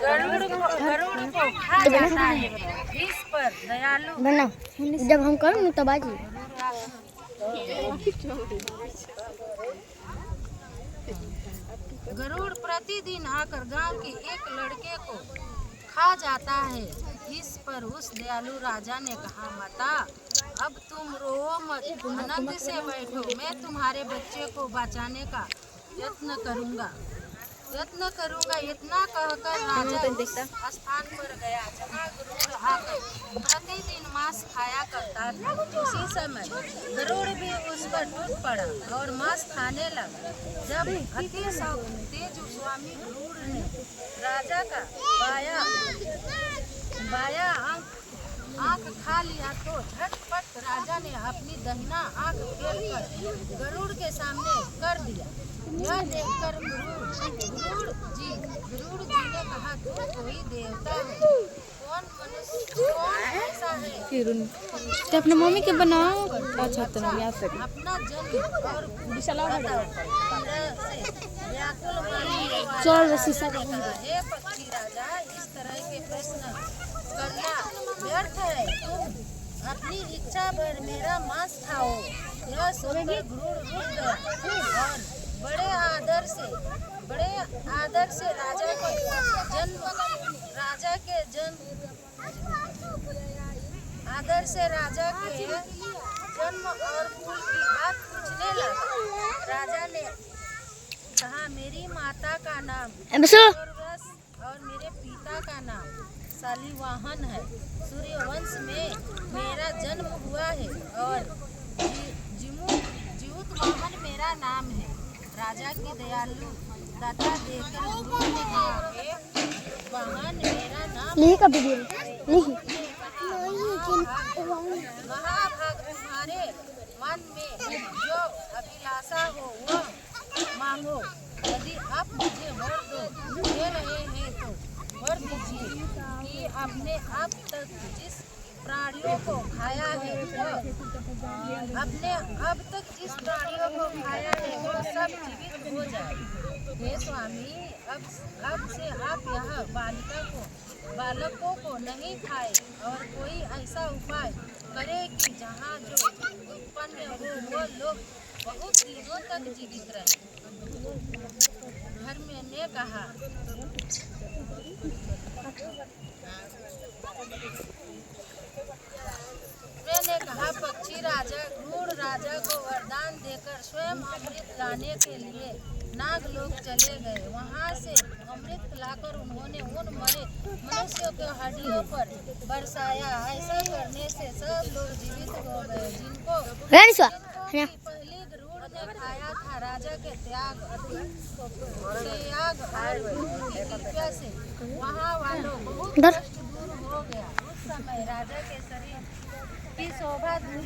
गरुड़ को खा जाता है, इस पर दयालु बना जब हम करूँ तब आज गरुड़ प्रतिदिन आकर गांव के एक लड़के को खा जाता है। इस पर उस दयालु राजा ने कहा, माता अब तुम रो मत, आनंद से बैठो, मैं तुम्हारे बच्चे को बचाने का यत्न करूंगा। इतना कहकर राजा उस स्थान पर गया जहाँ गरुड़ आकर प्रतिदिन मांस खाया करता था। उसी समय गरुड़ भी उस पर टूट पड़ा और मांस खाने लगा। जब अति तेज स्वामी गरुड़ ने राजा का बाया आंख खा लिया तो झटपट राजा ने अपनी दाहिना आंख फेंककर गरुड़ के सामने कर दिया। यह देखकर गरुड़ जी ने कहा, तू कोई देवता है, कौन मनुष्य, कौन ऐसा है तो अपने मम्मी के बनाओ। अच्छा तो याद कर अपना जन्म और चल शीशा हे पक्षी राजा, इस तरह के प्रश्न करना व्यर्थ है, तुम अपनी इच्छा भर मेरा मांस खाओ। यह सुनकर गरुड़ रुक गया और बड़े आदर से राजा के जन्म और कुल की बात पूछने लगा। राजा ने कहा, मेरी माता का नाम सूर्यवंश और मेरे पिता का नाम शालिवाहन है। सूर्यवंश में मेरा जन्म हुआ है और जीवुतवाहन मेरा नाम है। राजा की दयालु दाता देकर गरुड़ ने कहा, वाहन मेरा नाम महाभाग, तुम्हारे मन में जो अभिलाषा हो वह मांगो। यदि आप मुझे वर दे रहे हैं तो वर दीजिए कि आपने अब तक जिस प्राणियों को खाया है वो सब जीवित हो जाए। हे स्वामी, अब से आप यह बालकों को नहीं खाए और कोई ऐसा उपाय करे कि जहाँ जो उत्पन्न हो वो लोग बहुत दिनों तक जीवित रहे। धर्म ने कहा, पक्षी राजा गरुड़ राजा को वरदान देकर स्वयं अमृत लाने के लिए नागलोक चले गए। वहां से अमृत लाकर उन्होंने उन मरे मनुष्यों के हड्डियों पर बरसाया। ऐसा करने से सब लोग जीवित हो गए जिनको पहले गरुड़ ने खाया था। राजा के त्याग और कृपा से वहाँ वालों बहुत कष्ट दूर हो गया। उस समय राजा के शरीर की शोभा दूर